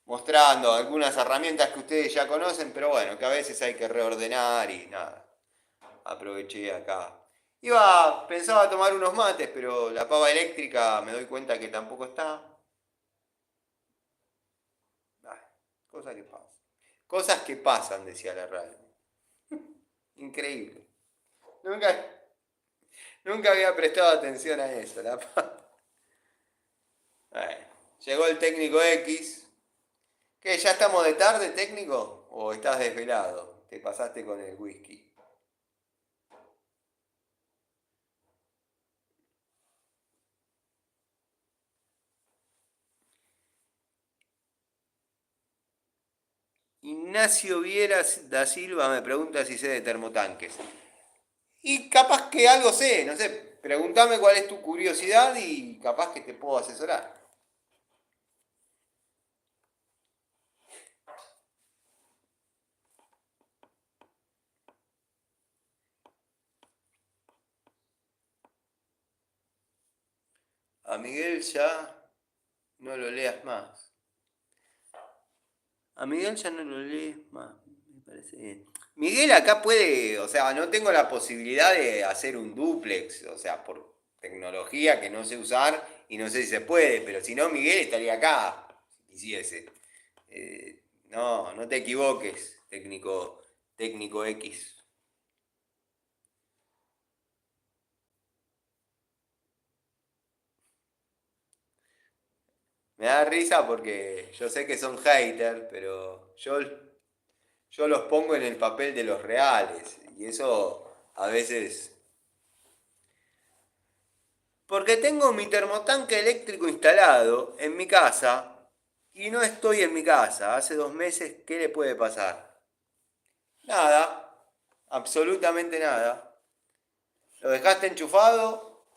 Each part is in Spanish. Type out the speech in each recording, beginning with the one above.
mostrando algunas herramientas que ustedes ya conocen, pero bueno, que a veces hay que reordenar y nada. Aproveché acá. Pensaba tomar unos mates, pero la pava eléctrica me doy cuenta que tampoco está. Ay, cosas que pasan. Cosas que pasan, decía la radio. Increíble. Nunca, nunca había prestado atención a eso. Bueno, llegó el técnico X. ¿Qué? ¿Ya estamos de tarde, técnico? ¿O estás desvelado? Te pasaste con el whisky. Ignacio Vieras da Silva me pregunta si sé de termotanques. Y capaz que algo sé, no sé. Pregúntame cuál es tu curiosidad y capaz que te puedo asesorar. A Miguel ya no lo leas más. A Miguel ya no lo lees más. Me parece bien. Miguel acá puede, o sea, no tengo la posibilidad de hacer un duplex, o sea, por tecnología que no sé usar y no sé si se puede, pero si no, Miguel estaría acá, si quisiese. No, no te equivoques, técnico X. Me da risa porque yo sé que son haters, pero yo los pongo en el papel de los reales. Y eso a veces... Porque tengo mi termotanque eléctrico instalado en mi casa y no estoy en mi casa. Hace 2 meses, ¿qué le puede pasar? Nada, absolutamente nada. Lo dejaste enchufado,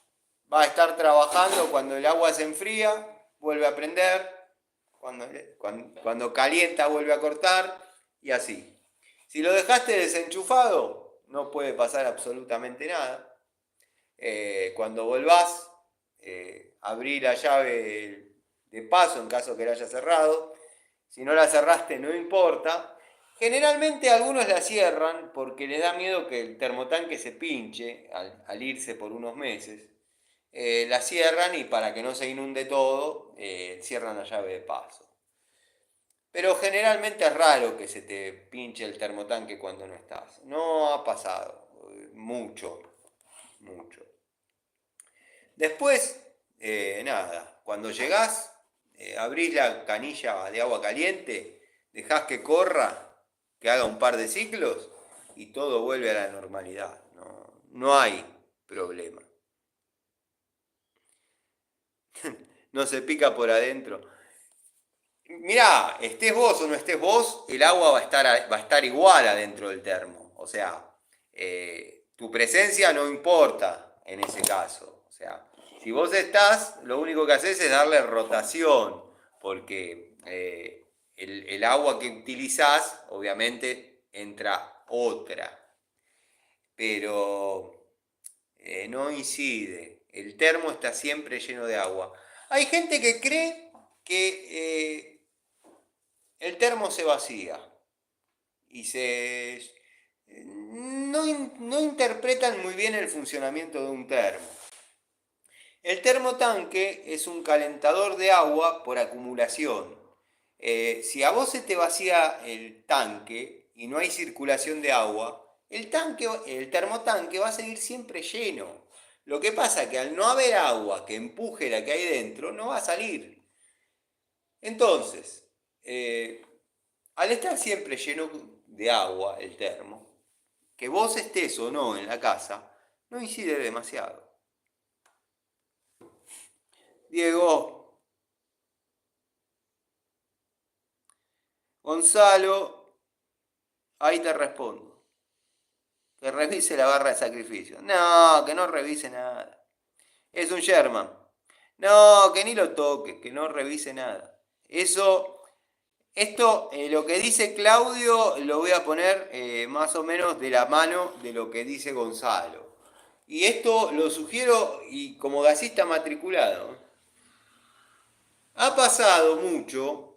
va a estar trabajando cuando el agua se enfría, vuelve a prender, cuando calienta vuelve a cortar y así. Si lo dejaste desenchufado, no puede pasar absolutamente nada. Cuando volvás, abrí la llave de paso en caso que la haya cerrado. Si no la cerraste, no importa. Generalmente algunos la cierran porque les da miedo que el termotanque se pinche al irse por unos meses. La cierran y para que no se inunde todo, cierran la llave de paso. Pero generalmente es raro que se te pinche el termotanque cuando no estás. No ha pasado. Mucho, mucho. Después, nada, cuando llegás, abrís la canilla de agua caliente, dejás que corra, que haga un par de ciclos y todo vuelve a la normalidad. No, no hay problema. No se pica por adentro. Mirá, estés vos o no estés vos, el agua va a estar igual adentro del termo. O sea, tu presencia no importa en ese caso. O sea, si vos estás, lo único que haces es darle rotación, porque el agua que utilizás, obviamente, entra otra, pero no incide. El termo está siempre lleno de agua. Hay gente que cree que el termo se vacía y no interpretan muy bien el funcionamiento de un termo. El termotanque es un calentador de agua por acumulación. Si a vos se te vacía el tanque y no hay circulación de agua, el termotanque va a seguir siempre lleno. Lo que pasa es que al no haber agua que empuje la que hay dentro, no va a salir. Entonces, al estar siempre lleno de agua el termo, que vos estés o no en la casa, no incide demasiado. Diego, Gonzalo, ahí te respondo. Que revise la barra de sacrificio. No, que no revise nada. Es un Sherman. No, que ni lo toque, que no revise nada. Lo que dice Claudio, lo voy a poner más o menos de la mano de lo que dice Gonzalo. Y esto lo sugiero y como gasista matriculado. Ha pasado mucho